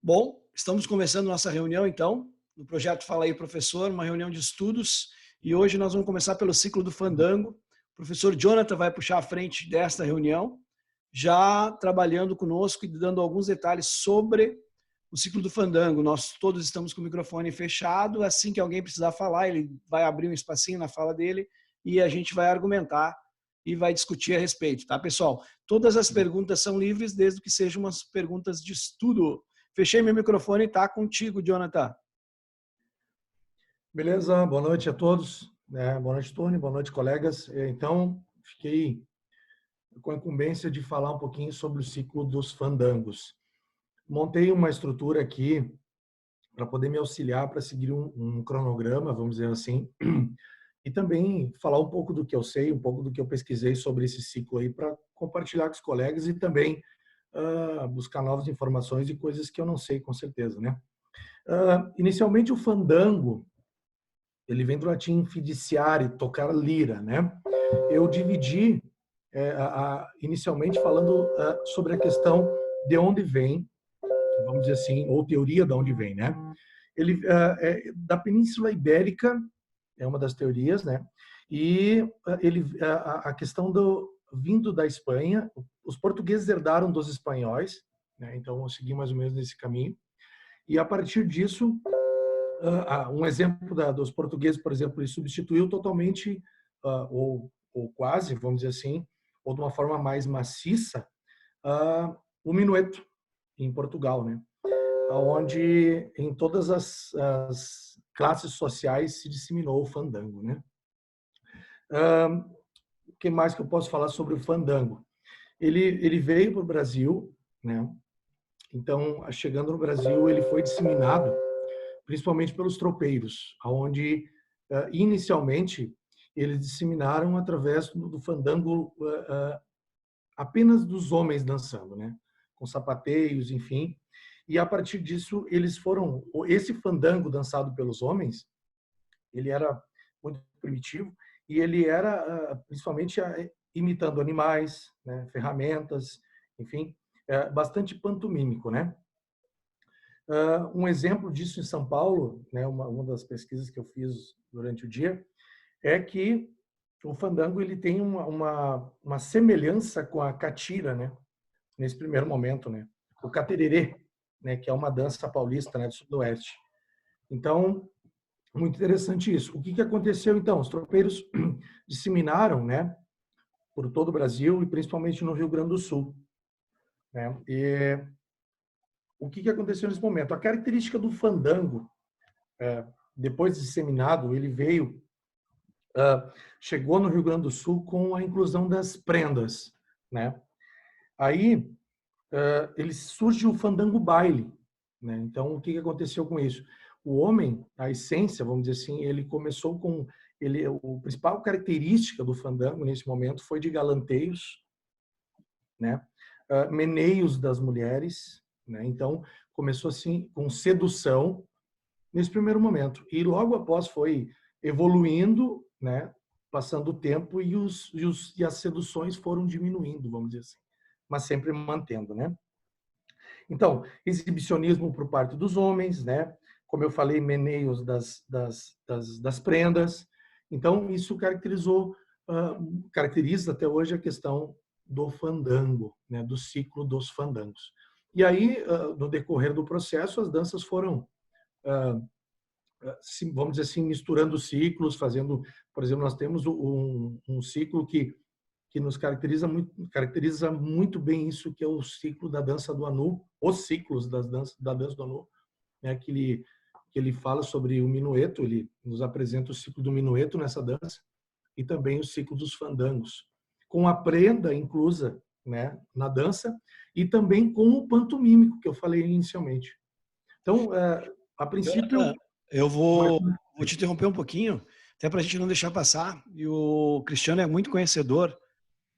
Bom, estamos começando nossa reunião, então, no projeto Fala aí, Professor, uma reunião de estudos, e hoje nós vamos começar pelo ciclo do Fandango. O professor Jonathan vai puxar a frente desta reunião, já trabalhando conosco e dando alguns detalhes sobre o ciclo do Fandango. Nós todos estamos com o microfone fechado, assim que alguém precisar falar, ele vai abrir um espacinho na fala dele e a gente vai argumentar e vai discutir a respeito, tá, pessoal? Todas as perguntas são livres, desde que sejam umas perguntas de estudo. Fechei meu microfone e está contigo, Jonathan. Beleza, boa noite a todos. Boa noite, Tony, boa noite, colegas. Então, fiquei com a incumbência de falar um pouquinho sobre o ciclo dos fandangos. Montei uma estrutura aqui para poder me auxiliar para seguir um cronograma, vamos dizer assim, e também falar um pouco do que eu sei, um pouco do que eu pesquisei sobre esse ciclo aí para compartilhar com os colegas e também buscar novas informações e coisas que eu não sei com certeza, né? Inicialmente o fandango ele vem do latim fidiciare, tocar lira, né? Eu dividi inicialmente falando sobre a questão de onde vem, vamos dizer assim, ou teoria de onde vem, né? Ele da Península Ibérica é uma das teorias, né? E a questão do vindo da Espanha, os portugueses herdaram dos espanhóis, né? Então eu segui mais ou menos nesse caminho. E a partir disso um exemplo dos portugueses, por exemplo, ele substituiu totalmente, ou quase, vamos dizer assim, ou de uma forma mais maciça, o minueto em Portugal, né? Onde em todas as classes sociais se disseminou o fandango, né? O que mais que eu posso falar sobre o fandango? Ele veio para o Brasil, né? Então, chegando no Brasil, ele foi disseminado principalmente pelos tropeiros, onde inicialmente eles disseminaram através do fandango apenas dos homens dançando, né? Com sapateios, enfim. E a partir disso eles foram esse fandango dançado pelos homens, ele era muito primitivo e ele era principalmente imitando animais, né? Ferramentas, enfim, bastante pantomímico, né? Um exemplo disso em São Paulo, né, uma das pesquisas que eu fiz durante o dia, é que o fandango ele tem uma semelhança com a catira, né, nesse primeiro momento, né, o catererê, né, que é uma dança paulista, né, do sudoeste. Então, muito interessante isso. O que aconteceu então? Os tropeiros disseminaram, né, por todo o Brasil e principalmente no Rio Grande do Sul, né? E o que aconteceu nesse momento? A característica do fandango, depois de disseminado, ele veio, chegou no Rio Grande do Sul com a inclusão das prendas, né? Aí ele surge o fandango baile, né? Então o que aconteceu com isso? O homem, a essência, vamos dizer assim, ele começou com o principal característica do fandango nesse momento foi de galanteios, né? Meneios das mulheres, né? Então começou assim com sedução nesse primeiro momento. E logo após foi evoluindo, né, passando o tempo e as seduções foram diminuindo, vamos dizer assim, mas sempre mantendo, né? Então, exibicionismo por parte dos homens, né? Como eu falei, meneios das prendas. Então, isso caracteriza até hoje a questão do fandango, né, do ciclo dos fandangos. E aí, no decorrer do processo, as danças foram vamos dizer assim, misturando ciclos, fazendo, por exemplo, nós temos um ciclo que nos caracteriza muito bem isso, que é o ciclo da dança do Anu, os ciclos da dança do Anu, né, que ele fala sobre o minueto, ele nos apresenta o ciclo do minueto nessa dança, e também o ciclo dos fandangos, com a prenda inclusa, né, na dança, e também com o pantomímico, que eu falei inicialmente. Então, a princípio... Eu vou te interromper um pouquinho, até para a gente não deixar passar. E o Cristiano é muito conhecedor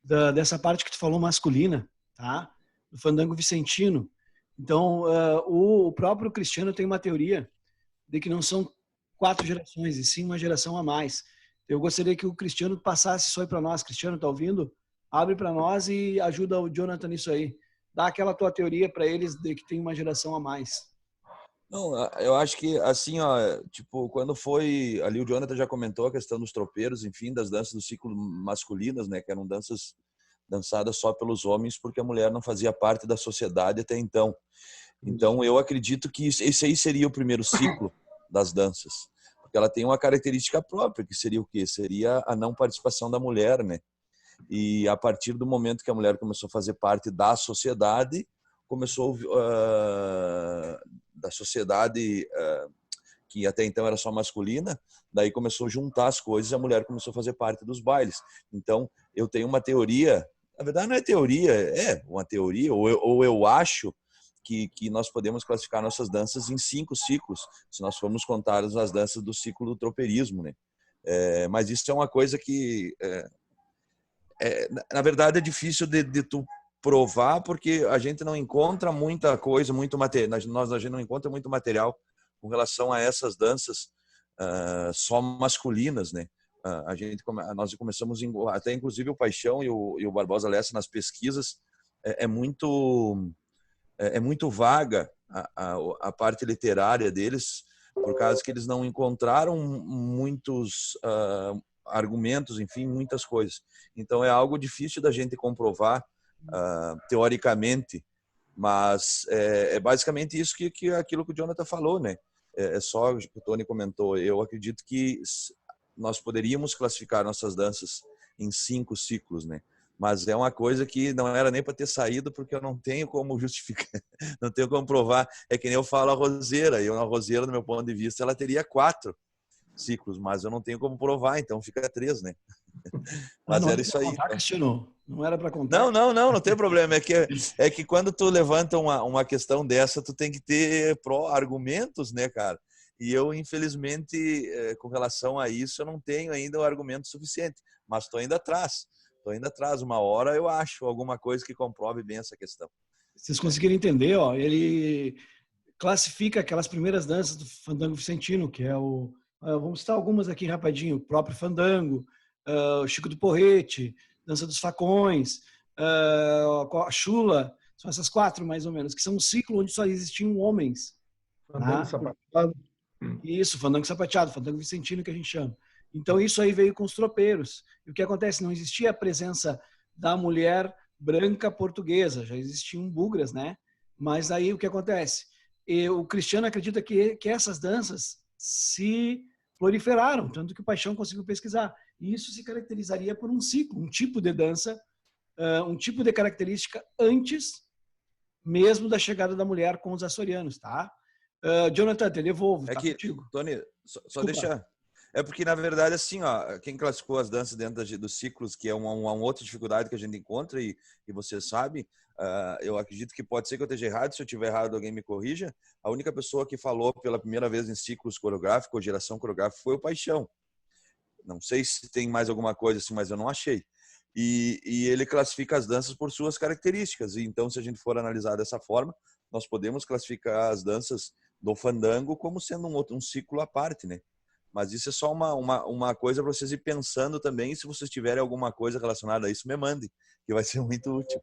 dessa parte que tu falou masculina, tá? Do fandango vicentino. Então, o próprio Cristiano tem uma teoria de que não são 4 gerações, e sim uma geração a mais. Eu gostaria que o Cristiano passasse isso aí para nós. Cristiano, tá ouvindo? Abre para nós e ajuda o Jonathan nisso aí. Dá aquela tua teoria para eles de que tem uma geração a mais. Não, eu acho que assim, ó, tipo, quando foi ali o Jonathan já comentou a questão dos tropeiros, enfim, das danças do ciclo masculinas, né, que eram danças dançadas só pelos homens porque a mulher não fazia parte da sociedade até então. Isso. Então eu acredito que esse aí seria o primeiro ciclo das danças, porque ela tem uma característica própria, que seria o quê? Seria a não participação da mulher, né? E a partir do momento que a mulher começou a fazer parte da sociedade, começou da sociedade que até então era só masculina, daí começou a juntar as coisas e a mulher começou a fazer parte dos bailes. Então, eu tenho uma teoria, na verdade não é teoria, é uma teoria, ou eu acho que nós podemos classificar nossas danças em 5 ciclos, se nós formos contar as danças do ciclo do tropeirismo, né? Mas isso é uma coisa que na verdade é difícil de tu provar, porque a gente não encontra muita coisa, muito material, a gente não encontra muito material com relação a essas danças só masculinas, né? Nós começamos até inclusive o Paixão e o Barbosa Lessa nas pesquisas é muito vaga a parte literária deles, por causa que eles não encontraram muitos argumentos, enfim, muitas coisas. Então é algo difícil da gente comprovar teoricamente, mas é basicamente isso que aquilo que o Jonathan falou, né? É só o que o Tony comentou. Eu acredito que nós poderíamos classificar nossas danças em 5 ciclos, né? Mas é uma coisa que não era nem para ter saído, porque eu não tenho como justificar, não tenho como provar. É que nem eu falo a roseira, e a roseira, do meu ponto de vista, ela teria 4 ciclos, mas eu não tenho como provar, então fica 3, né? Mas Não era era isso para aí. contar, Cristiano. Não era para contar. Não tem problema. É que quando tu levanta uma questão dessa, tu tem que ter argumentos, né, cara? E eu, infelizmente, com relação a isso, eu não tenho ainda o argumento suficiente. Mas estou indo atrás. Estou indo atrás. Uma hora eu acho alguma coisa que comprove bem essa questão. Vocês conseguiram entender, ó? Ele classifica aquelas primeiras danças do fandango vicentino, que é vamos citar algumas aqui rapidinho: o próprio fandango, o Chico do Porrete, dança dos facões, a chula. São essas 4 mais ou menos, que são um ciclo onde só existiam homens. Fandango Tá? sapateado. Isso, fandango sapateado, fandango vicentino que a gente chama. Então isso aí veio com os tropeiros. E o que acontece? Não existia a presença da mulher branca portuguesa, já existiam bugras, né? Mas aí o que acontece? O Cristiano acredita que essas danças se proliferaram, tanto que o Paixão conseguiu pesquisar. E isso se caracterizaria por um ciclo, um tipo de dança, um tipo de característica antes mesmo da chegada da mulher com os açorianos, tá? Jonathan, te devolvo, tá contigo. Tony, só deixar. É porque, na verdade, assim, ó, quem classificou as danças dentro dos ciclos, que é uma outra dificuldade que a gente encontra, e você sabe, eu acredito que pode ser que eu esteja errado, se eu estiver errado, alguém me corrija. A única pessoa que falou pela primeira vez em ciclos coreográficos, ou geração coreográfica, foi o Paixão. Não sei se tem mais alguma coisa assim, mas eu não achei. E ele classifica as danças por suas características. E então, se a gente for analisar dessa forma, nós podemos classificar as danças do fandango como sendo um ciclo à parte, né? Mas isso é só uma coisa para vocês ir pensando também. E se vocês tiverem alguma coisa relacionada a isso, me mandem, que vai ser muito útil.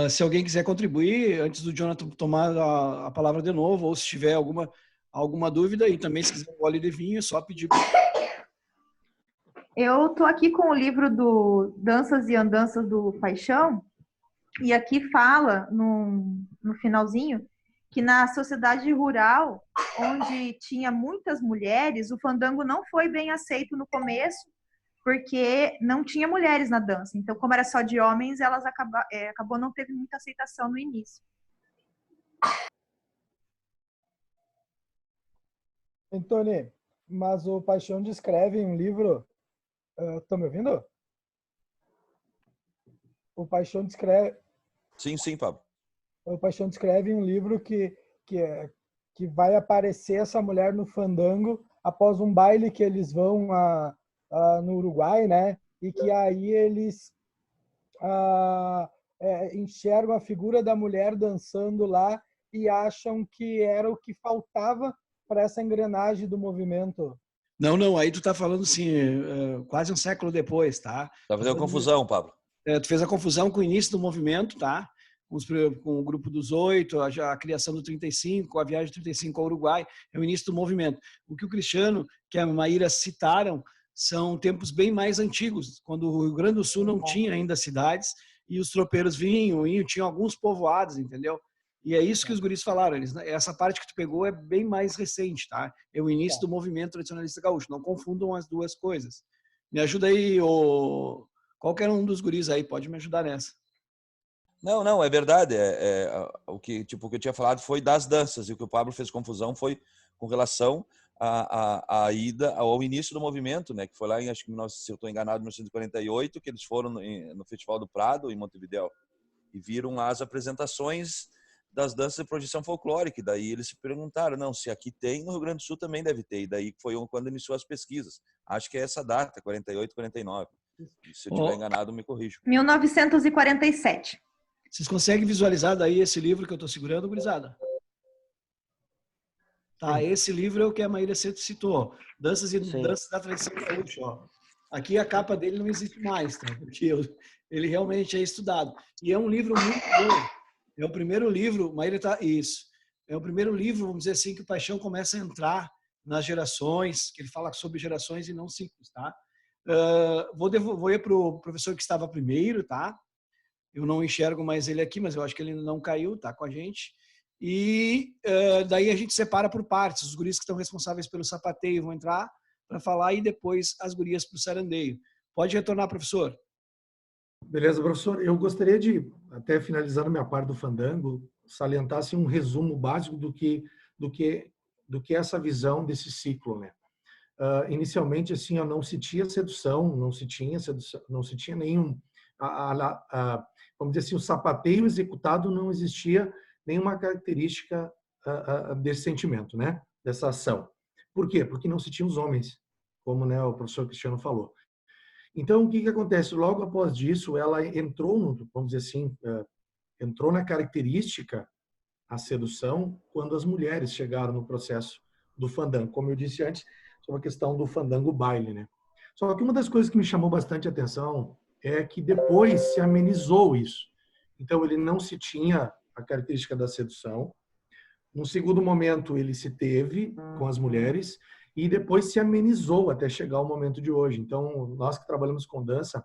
Se alguém quiser contribuir, antes do Jonathan tomar a palavra de novo, ou se tiver alguma dúvida, e também se quiser um gole de vinho, é só pedir. Eu tô aqui com o livro do Danças e Andanças do Paixão, e aqui fala, no finalzinho, que na sociedade rural, onde tinha muitas mulheres, o fandango não foi bem aceito no começo, porque não tinha mulheres na dança. Então, como era só de homens, elas acabou não teve muita aceitação no início. Antônio, mas o Paixão descreve em um livro... Estão me ouvindo? O Paixão descreve... Sim, Pablo. O Paixão descreve em um livro que vai aparecer essa mulher no fandango após um baile que eles vão no Uruguai, né? E que aí eles enxergam a figura da mulher dançando lá e acham que era o que faltava para essa engrenagem do movimento. Não, aí tu tá falando assim, quase um século depois, tá? Tá fazendo confusão, Pablo. Tu fez a confusão com o início do movimento, tá? com o grupo dos 8, a criação do 35, a viagem do 35 ao Uruguai, é o início do movimento. O que o Cristiano, que a Maíra citaram, são tempos bem mais antigos, quando o Rio Grande do Sul não tinha ainda cidades e os tropeiros vinham, tinham alguns povoados, entendeu? E é isso que os guris falaram. Essa parte que tu pegou é bem mais recente, tá? É o início do movimento tradicionalista gaúcho. Não confundam as duas coisas. Me ajuda aí, qualquer um dos guris aí pode me ajudar nessa. Não, é verdade. O que eu tinha falado foi das danças, e o que o Pablo fez confusão foi com relação à ida ao início do movimento, né? Que foi lá, acho que se eu estou enganado, em 1948, que eles foram no Festival do Prado, em Montevidéu, e viram as apresentações das danças de projeção folclórica. E daí eles se perguntaram, não, se aqui tem, no Rio Grande do Sul também deve ter. E daí foi quando iniciou as pesquisas. Acho que é essa data, 48, 49. E se eu estiver enganado, me corrijo. 1947. Vocês conseguem visualizar daí esse livro que eu estou segurando, gurizada? Tá, esse livro é o que a Maíra citou. Danças da Tradição Gaúcha. Aqui a capa dele não existe mais, tá? Porque ele realmente é estudado. E é um livro muito bom. É o primeiro livro, Maíra isso. É o primeiro livro, vamos dizer assim, que o Paixão começa a entrar nas gerações, que ele fala sobre gerações e não ciclos, tá? Vou ir para o professor que estava primeiro, tá? Eu não enxergo mais ele aqui, mas eu acho que ele não caiu, tá com a gente. E daí a gente separa por partes. Os guris que estão responsáveis pelo sapateio vão entrar para falar e depois as gurias para o sarandeio. Pode retornar, professor. Beleza, professor. Eu gostaria de, até finalizando minha parte do fandango, salientar assim, um resumo básico do que é essa visão desse ciclo, né? Inicialmente, assim, não se tinha sedução, não se tinha nenhum, vamos dizer assim, o sapateio executado não existia nenhuma característica desse sentimento, né? Dessa ação. Por quê? Porque não se tinha os homens, como, né, o professor Cristiano falou. Então, o que acontece? Logo após disso, ela entrou, vamos dizer assim, entrou na característica, a sedução, quando as mulheres chegaram no processo do fandango. Como eu disse antes, sobre a questão do fandango baile, né? Só que uma das coisas que me chamou bastante atenção é que depois se amenizou isso. Então, ele não se tinha a característica da sedução. Num segundo momento, ele se teve com as mulheres, e depois se amenizou até chegar ao momento de hoje. Então, nós que trabalhamos com dança,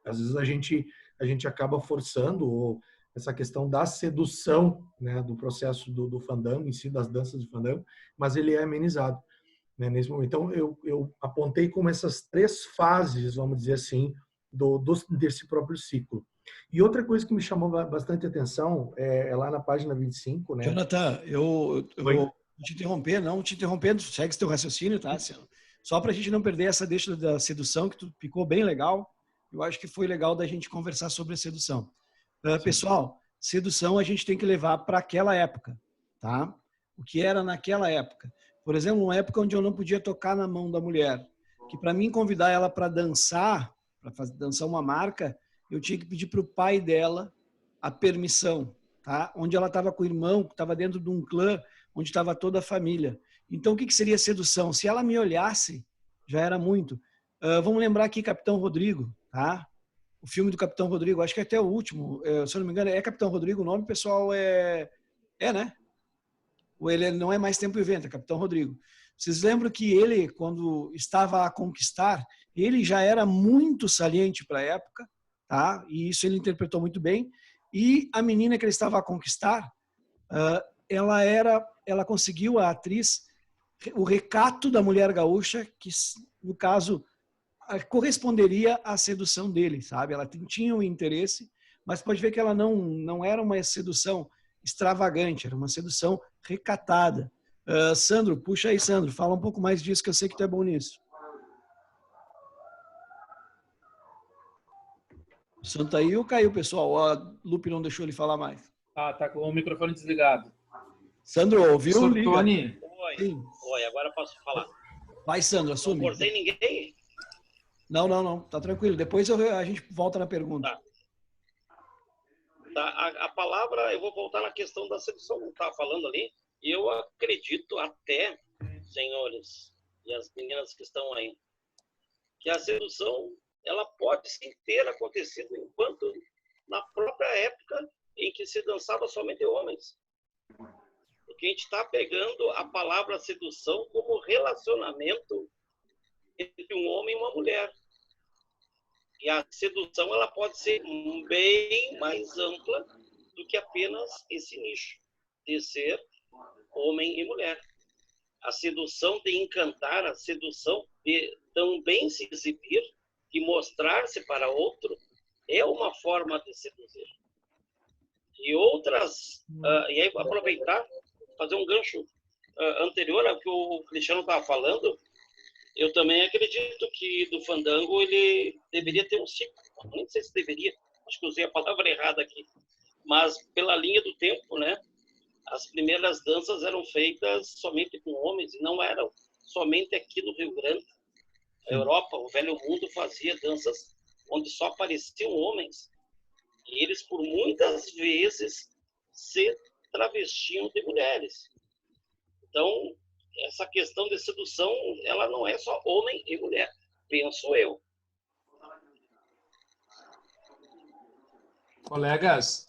às vezes a gente acaba forçando essa questão da sedução, né, do processo do fandango em si, das danças de fandango, mas ele é amenizado, né, nesse momento. Então, eu apontei como essas 3 fases, vamos dizer assim, desse próprio ciclo. E outra coisa que me chamou bastante atenção é lá na página 25, né? Jonathan, eu vou te interromper, não te interrompendo, segue seu raciocínio, tá? Só para a gente não perder essa deixa da sedução, que tu ficou bem legal. Eu acho que foi legal da gente conversar sobre a sedução. Pessoal, sedução a gente tem que levar para aquela época, tá? O que era naquela época. Por exemplo, uma época onde eu não podia tocar na mão da mulher, que para mim convidar ela para dançar, para dançar uma marca, eu tinha que pedir para o pai dela a permissão, tá? Onde ela estava com o irmão, que estava dentro de um clã, onde estava toda a família. Então, o que seria sedução? Se ela me olhasse, já era muito. Vamos lembrar aqui Capitão Rodrigo, tá? O filme do Capitão Rodrigo, acho que é até o último, se eu não me engano, é Capitão Rodrigo o nome, pessoal, né? Ou ele não é Mais Tempo e Vento, é Capitão Rodrigo. Vocês lembram que ele, quando estava a conquistar, ele já era muito saliente para a época, tá? E isso ele interpretou muito bem. E a menina que ele estava a conquistar, ela conseguiu, a atriz, o recato da mulher gaúcha, que no caso corresponderia à sedução dele, sabe? Ela tinha um interesse, mas pode ver que ela não era uma sedução extravagante, era uma sedução recatada. Sandro, puxa aí, Sandro, fala um pouco mais disso, que eu sei que tu é bom nisso. O Sandro tá aí ou caiu, pessoal? A Lupe não deixou ele falar mais. Tá com o microfone desligado. Sandro, ouviu? Liga. Tony. Oi, agora posso falar. Vai, Sandro, assume. Não cortei ninguém? Não, tá tranquilo. Depois a gente volta na pergunta. Tá. A palavra, eu vou voltar na questão da sedução que estava falando ali. Eu acredito até, senhores e as meninas que estão aí, que a sedução ela pode sim ter acontecido enquanto na própria época em que se dançava somente homens. Porque a gente está pegando a palavra sedução como relacionamento entre um homem e uma mulher. E a sedução ela pode ser bem mais ampla do que apenas esse nicho de ser homem e mulher. A sedução de encantar, a sedução de também se exibir e mostrar-se para outro é uma forma de seduzir. E outras, e aí aproveitar, fazer um gancho anterior ao que o Cristiano estava falando, eu também acredito que do fandango ele deveria ter um ciclo. Nem sei se deveria, acho que usei a palavra errada aqui, mas pela linha do tempo, né? As primeiras danças eram feitas somente com homens, e não eram somente aqui no Rio Grande. A Europa, o Velho Mundo, fazia danças onde só apareciam homens. E eles, por muitas vezes, se travestiam de mulheres. Então, essa questão de sedução, ela não é só homem e mulher, penso eu. Colegas,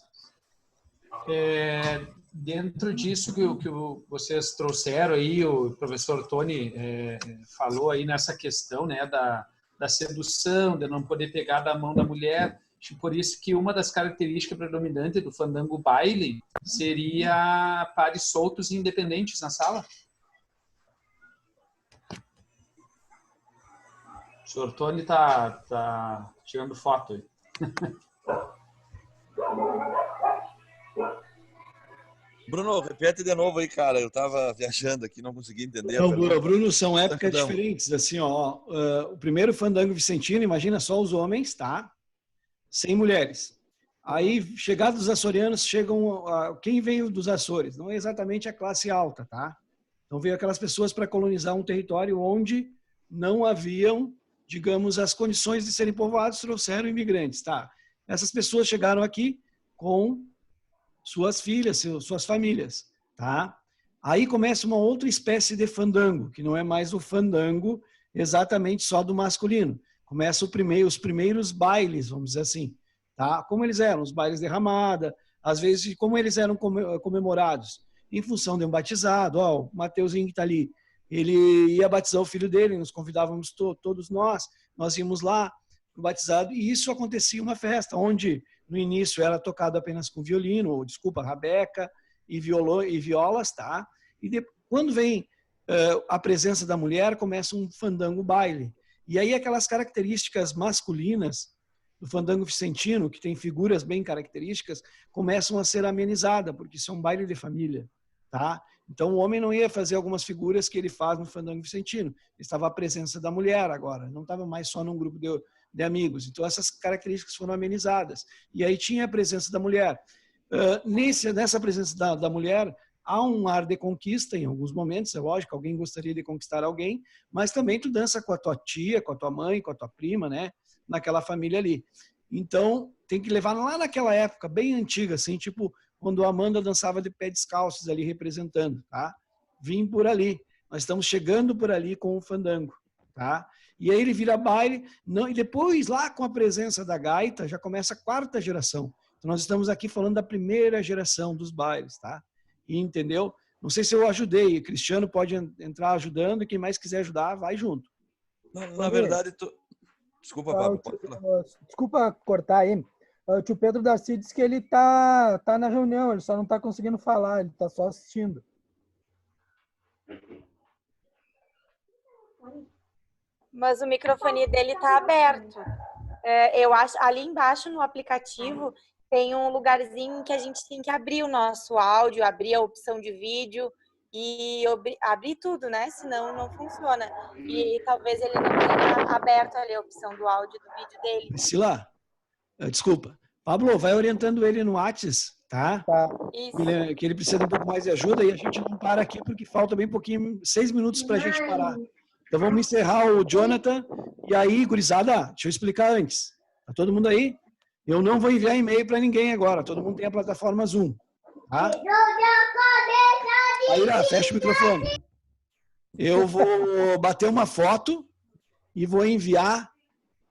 dentro disso que vocês trouxeram aí, o professor Tony falou aí nessa questão, né, da sedução, de não poder pegar da mão da mulher, por isso que uma das características predominantes do fandango baile seria pares soltos e independentes na sala. O senhor Tony tá tirando foto aí. Bruno, repete de novo aí, cara. Eu tava viajando aqui, não consegui entender. Então, Bruno, são épocas diferentes. Assim, ó, o primeiro fandango vicentino, imagina só os homens, tá? Sem mulheres. Aí, chegados os açorianos, quem veio dos Açores? Não é exatamente a classe alta, tá? Então, veio aquelas pessoas para colonizar um território onde não haviam, digamos, as condições de serem povoados, trouxeram imigrantes, tá? Essas pessoas chegaram aqui com suas filhas, suas famílias, tá? Aí começa uma outra espécie de fandango, que não é mais o fandango exatamente só do masculino. Começa os primeiros bailes, vamos dizer assim, tá? Como eles eram, os bailes de ramada, às vezes, como eles eram comemorados, em função de um batizado, ó, o Mateuzinho que está ali, ele ia batizar o filho dele, nos convidávamos todos nós íamos lá para o batizado, e isso acontecia uma festa, onde no início era tocado apenas com violino, ou, desculpa, rabeca e violas, tá? E quando vem a presença da mulher, começa um fandango baile. E aí aquelas características masculinas do fandango vicentino, que tem figuras bem características, começam a ser amenizadas, porque isso é um baile de família, tá? Então o homem não ia fazer algumas figuras que ele faz no fandango vicentino. Estava a presença da mulher agora, não estava mais só num grupo de amigos. Então essas características foram amenizadas. E aí tinha a presença da mulher. Nessa presença da mulher, há um ar de conquista em alguns momentos, é lógico, alguém gostaria de conquistar alguém, mas também tu dança com a tua tia, com a tua mãe, com a tua prima, né? Naquela família ali. Então, tem que levar lá naquela época, bem antiga, assim, tipo, quando a Amanda dançava de pé descalços ali representando, tá? Vim por ali. Nós estamos chegando por ali com o fandango, tá? E aí ele vira baile, e depois lá com a presença da gaita, já começa a quarta geração. Então, nós estamos aqui falando da primeira geração dos bailes, tá? E entendeu? Não sei se eu ajudei, o Cristiano pode entrar ajudando, e quem mais quiser ajudar, vai junto. Na verdade, desculpa, Pablo. Desculpa cortar aí. O tio Pedro Darcy disse que ele tá na reunião, ele só não está conseguindo falar, ele está só assistindo. Mas o microfone dele está aberto. Eu acho, ali embaixo no aplicativo tem um lugarzinho que a gente tem que abrir o nosso áudio, abrir a opção de vídeo e abrir tudo, né? Senão não funciona. E talvez ele não tenha aberto ali a opção do áudio do vídeo dele. Priscila, desculpa. Pablo, vai orientando ele no WhatsApp, tá? Isso. Que ele precisa de um pouco mais de ajuda e a gente não para aqui porque falta bem pouquinho, 6 minutos para a gente parar. Então vamos encerrar o Jonathan. E aí, gurizada, deixa eu explicar antes. Tá todo mundo aí? Eu não vou enviar e-mail para ninguém agora. Todo mundo tem a plataforma Zoom. Tá? Aí, fecha o microfone. Eu vou bater uma foto e vou enviar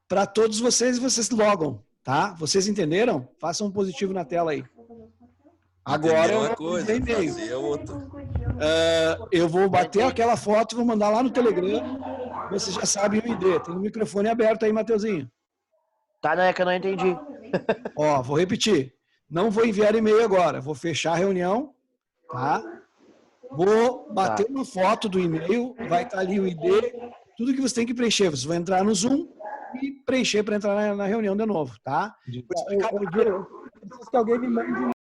para todos vocês e vocês logam. Tá? Vocês entenderam? Façam um positivo na tela aí. Agora uma coisa, fazer outra. Eu vou bater aquela foto e vou mandar lá no Telegram. Vocês já sabem o ID. Tem o microfone aberto aí, Mateuzinho. Tá, não é que eu não entendi. Ó, vou repetir. Não vou enviar e-mail agora. Vou fechar a reunião, tá? Vou bater uma foto do e-mail. Vai estar ali o ID. Tudo que você tem que preencher. Você vai entrar no Zoom e preencher para entrar na reunião de novo, tá? Eu preciso que alguém me mande